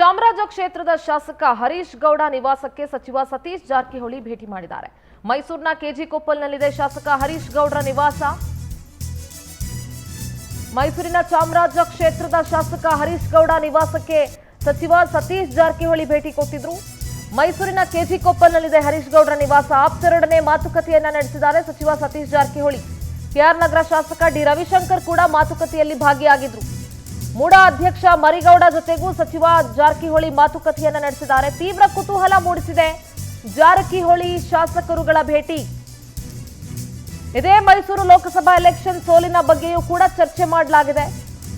ಚಾಮರಾಜ ಕ್ಷೇತ್ರದ ಶಾಸಕ ಹರೀಶ್ ಗೌಡ ನಿವಾಸಕ್ಕೆ ಸಚಿವ ಸತೀಶ್ ಜಾರಕಿಹೊಳಿ ಭೇಟಿ ಮಾಡಿದ್ದಾರೆ. ಮೈಸೂರಿನ ಕೆಜಿ ಕೊಪ್ಪಲ್ನಲ್ಲಿದೆ ಶಾಸಕ ಹರೀಶ್ ಗೌಡರ ನಿವಾಸ. ಮೈಸೂರಿನ ಚಾಮರಾಜ ಕ್ಷೇತ್ರದ ಶಾಸಕ ಹರೀಶ್ ಗೌಡ ನಿವಾಸಕ್ಕೆ ಸಚಿವ ಸತೀಶ್ ಜಾರಕಿಹೊಳಿ ಭೇಟಿ ಕೊಟ್ಟಿದ್ರು. ಮೈಸೂರಿನ ಕೆಜಿ ಕೊಪ್ಪಲ್ನಲ್ಲಿದೆ ಹರೀಶ್ ಗೌಡರ ನಿವಾಸ. ಆಪ್ತರೊಡನೆ ಮಾತುಕತೆಯನ್ನ ನಡೆಸಿದ್ದಾರೆ ಸಚಿವ ಸತೀಶ್ ಜಾರಕಿಹೊಳಿ. ಕೆಆರ್ ನಗರ ಶಾಸಕ ಡಿ ರವಿಶಂಕರ್ ಕೂಡ ಮಾತುಕತೆಯಲ್ಲಿ ಭಾಗಿಯಾಗಿದ್ರು. ಮೂಡಾ ಅಧ್ಯಕ್ಷ ಮರಿಗೌಡ ಜೊತೆಗೂ ಸಚಿವ ಜಾರಕಿಹೊಳಿ ಮಾತುಕತೆಯನ್ನ ನಡೆಸಿದ್ದಾರೆ. ತೀವ್ರ ಕುತೂಹಲ ಮೂಡಿಸಿದೆ ಜಾರಕಿಹೊಳಿ ಶಾಸಕರುಗಳ ಭೇಟಿ. ಇದೇ ಮೈಸೂರು ಲೋಕಸಭಾ ಎಲೆಕ್ಷನ್ ಸೋಲಿನ ಬಗ್ಗೆಯೂ ಕೂಡ ಚರ್ಚೆ ಮಾಡಲಾಗಿದೆ.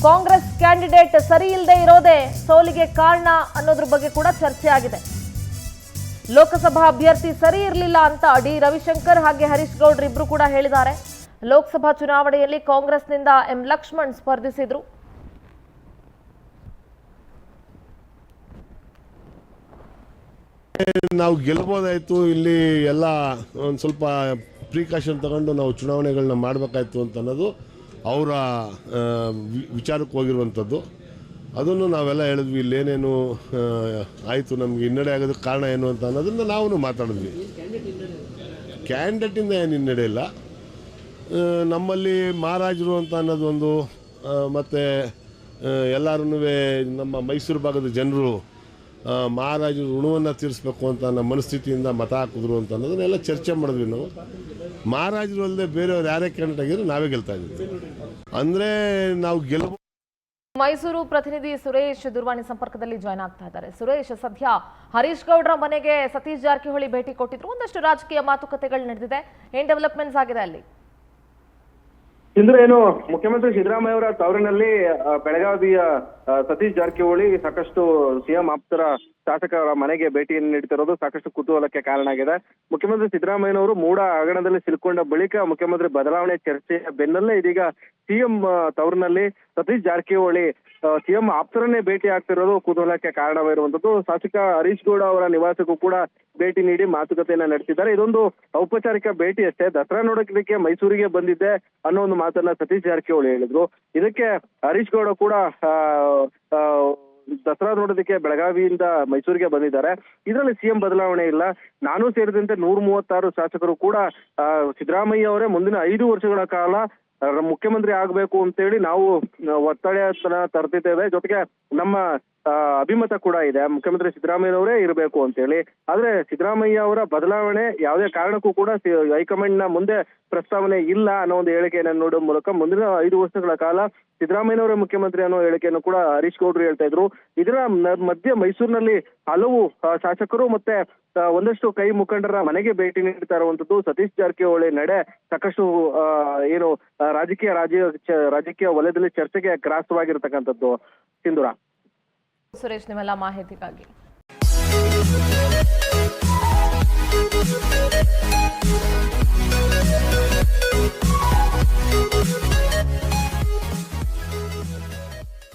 ಕಾಂಗ್ರೆಸ್ ಕ್ಯಾಂಡಿಡೇಟ್ ಸರಿ ಇಲ್ಲದೆ ಇರೋದೇ ಸೋಲಿಗೆ ಕಾರಣ ಅನ್ನೋದ್ರ ಬಗ್ಗೆ ಕೂಡ ಚರ್ಚೆ ಆಗಿದೆ. ಲೋಕಸಭಾ ಅಭ್ಯರ್ಥಿ ಸರಿ ಇರಲಿಲ್ಲ ಅಂತ ಡಿ ರವಿಶಂಕರ್ ಹಾಗೆ ಹರೀಶ್ ಗೌಡ್ರು ಇಬ್ರು ಕೂಡ ಹೇಳಿದ್ದಾರೆ. ಲೋಕಸಭಾ ಚುನಾವಣೆಯಲ್ಲಿ ಕಾಂಗ್ರೆಸ್ನಿಂದ ಎಂ ಲಕ್ಷ್ಮಣ್ ಸ್ಪರ್ಧಿಸಿದ್ರು. ನಾವು ಗೆಲ್ಬೋದಾಯ್ತು, ಇಲ್ಲಿ ಎಲ್ಲ ಒಂದು ಸ್ವಲ್ಪ ಪ್ರಿಕಾಷನ್ ತಗೊಂಡು ನಾವು ಚುನಾವಣೆಗಳನ್ನ ಮಾಡಬೇಕಾಯ್ತು ಅಂತ ಅನ್ನೋದು ಅವರ ವಿಚಾರಕ್ಕೆ ಹೋಗಿರುವಂಥದ್ದು. ಅದನ್ನು ನಾವೆಲ್ಲ ಹೇಳಿದ್ವಿ, ಇಲ್ಲೇನೇನು ಆಯಿತು, ನಮಗೆ ಹಿನ್ನಡೆ ಆಗೋದಕ್ಕೆ ಕಾರಣ ಏನು ಅಂತ ಅನ್ನೋದನ್ನು ನಾವು ಮಾತಾಡಿದ್ವಿ. ಕ್ಯಾಂಡಿಡೇಟಿಂದ ಏನು ಹಿನ್ನಡೆ ಇಲ್ಲ, ನಮ್ಮಲ್ಲಿ ಮಹಾರಾಜರು ಅಂತ ಅನ್ನೋದೊಂದು, ಮತ್ತು ಎಲ್ಲರೂ ನಮ್ಮ ಮೈಸೂರು ಭಾಗದ ಜನರು ಮಹಾರಾಜರು ಋಣವನ್ನು ತೀರಿಸಬೇಕು ಅಂತ ನಮ್ಮ ಮನಸ್ಥಿತಿಯಿಂದ ಮತ ಹಾಕಿದ್ರು ಅಂತ ಅನ್ನೋದನ್ನೆಲ್ಲ ಚರ್ಚೆ ಮಾಡಿದ್ವಿ. ನಾವು ಮಹಾರಾಜರು ಅಲ್ಲದೆ ಬೇರೆಯವ್ರು ಯಾರೇ ಕ್ಯಾಂಡಿಡೇಟ್ ಆಗಿದ್ರು ನಾವೇ ಗೆಲ್ತಾ ಇದ್ವಿ. ಅಂದರೆ ನಾವು ಗೆಲ್ಬೋದು. ಮೈಸೂರು ಪ್ರತಿನಿಧಿ ಸುರೇಶ್ ದೂರವಾಣಿ ಸಂಪರ್ಕದಲ್ಲಿ ಜಾಯ್ನ್ ಆಗ್ತಾ ಇದ್ದಾರೆ. ಸುರೇಶ್, ಸದ್ಯ ಹರೀಶ್ ಗೌಡ್ರ ಮನೆಗೆ ಸತೀಶ್ ಜಾರಕಿಹೊಳಿ ಭೇಟಿ ಕೊಟ್ಟಿದ್ರು. ಒಂದಷ್ಟು ರಾಜಕೀಯ ಮಾತುಕತೆಗಳು ನಡೆದಿದೆ. ಏನ್ ಡೆವಲಪ್ಮೆಂಟ್ಸ್ ಆಗಿದೆ ಅಲ್ಲಿ? ಇಂದ್ರ ಏನು ಮುಖ್ಯಮಂತ್ರಿ ಸಿದ್ದರಾಮಯ್ಯ ಅವರ ತವರಿನಲ್ಲಿ ಬೆಳಗಾವಿಯ ಸತೀಶ್ ಜಾರಕಿಹೊಳಿ ಸಾಕಷ್ಟು ಸಿಎಂ ಆಪ್ತರ ಶಾಸಕರ ಮನೆಗೆ ಭೇಟಿಯನ್ನು ನೀಡುತ್ತಿರೋದು ಸಾಕಷ್ಟು ಕುತೂಹಲಕ್ಕೆ ಕಾರಣ ಆಗಿದೆ. ಮುಖ್ಯಮಂತ್ರಿ ಸಿದ್ದರಾಮಯ್ಯನವರು ಮೂಡ ಹಗರಣದಲ್ಲಿ ಸಿಲುಕೊಂಡ ಬಳಿಕ ಮುಖ್ಯಮಂತ್ರಿ ಬದಲಾವಣೆ ಚರ್ಚೆಯ ಬೆನ್ನಲ್ಲೇ ಇದೀಗ ಸಿಎಂ ತವರಿನಲ್ಲಿ ಸತೀಶ್ ಜಾರಕಿಹೊಳಿ ಸಿಎಂ ಆಪ್ತರನ್ನೇ ಭೇಟಿ ಆಗ್ತಿರೋದು ಕುತೂಹಲಕ್ಕೆ ಕಾರಣವಿರುವಂತದ್ದು. ಶಾಸಕ ಹರೀಶ್ ಗೌಡ ಅವರ ನಿವಾಸಕ್ಕೂ ಕೂಡ ಭೇಟಿ ನೀಡಿ ಮಾತುಕತೆಯನ್ನ ನಡೆಸಿದ್ದಾರೆ. ಇದೊಂದು ಔಪಚಾರಿಕ ಭೇಟಿ ಅಷ್ಟೇ. ದಸರಾ ನೋಡೋದಕ್ಕೆ ಮೈಸೂರಿಗೆ ಬಂದಿದ್ದೆ ಅನ್ನೋ ಒಂದು ಮಾತನ್ನ ಸತೀಶ್ ಜಾರಕಿಹೊಳಿ ಹೇಳಿದ್ರು. ಇದಕ್ಕೆ ಹರೀಶ್ ಗೌಡ ಕೂಡ ದಸರಾ ನೋಡೋದಕ್ಕೆ ಬೆಳಗಾವಿಯಿಂದ ಮೈಸೂರಿಗೆ ಬಂದಿದ್ದಾರೆ. ಇದರಲ್ಲಿ ಸಿಎಂ ಬದಲಾವಣೆ ಇಲ್ಲ. ನಾನು ಸೇರಿದಂತೆ 136 ಶಾಸಕರು ಕೂಡ ಸಿದ್ದರಾಮಯ್ಯ ಅವರೇ ಮುಂದಿನ 5 ವರ್ಷಗಳ ಕಾಲ ಮುಖ್ಯಮಂತ್ರಿ ಆಗ್ಬೇಕು ಅಂತೇಳಿ ನಾವು ಒತ್ತಡ ತರ್ತಿದ್ದೇವೆ. ಜೊತೆಗೆ ನಮ್ಮ ಅಭಿಮತ ಕೂಡ ಇದೆ, ಮುಖ್ಯಮಂತ್ರಿ ಸಿದ್ದರಾಮಯ್ಯನವರೇ ಇರಬೇಕು ಅಂತೇಳಿ. ಆದ್ರೆ ಸಿದ್ದರಾಮಯ್ಯ ಅವರ ಬದಲಾವಣೆ ಯಾವುದೇ ಕಾರಣಕ್ಕೂ ಕೂಡ ಹೈಕಮಾಂಡ್ ನ ಮುಂದೆ ಪ್ರಸ್ತಾವನೆ ಇಲ್ಲ ಅನ್ನೋ ಒಂದು ಹೇಳಿಕೆಯನ್ನು ನೋಡುವ ಮೂಲಕ ಮುಂದಿನ 5 ವರ್ಷಗಳ ಕಾಲ ಸಿದ್ದರಾಮಯ್ಯನವರೇ ಮುಖ್ಯಮಂತ್ರಿ ಅನ್ನೋ ಹೇಳಿಕೆಯನ್ನು ಕೂಡ ಹರೀಶ್ ಗೌಡ್ರು ಹೇಳ್ತಾ ಇದ್ರು. ಇದರ ಮಧ್ಯೆ ಮೈಸೂರಿನಲ್ಲಿ ಹಲವು ಶಾಸಕರು ಮತ್ತೆ ಒಂದಷ್ಟು ಕೈ ಮುಖಂಡರ ಮನೆಗೆ ಭೇಟಿ ನೀಡ್ತಾ ಇರುವಂತದ್ದು ಸತೀಶ್ ಜಾರಕಿಹೊಳಿ ನಡೆ ಸಾಕಷ್ಟು ಏನು ರಾಜಕೀಯ ವಲಯದಲ್ಲಿ ಚರ್ಚೆಗೆ ಗ್ರಾಸವಾಗಿರ್ತಕ್ಕಂಥದ್ದು. ಸಿಂಧೂರ. ಸುರೇಶ್, ನಿಮ್ಮೆಲ್ಲ ಮಾಹಿತಿಗಾಗಿ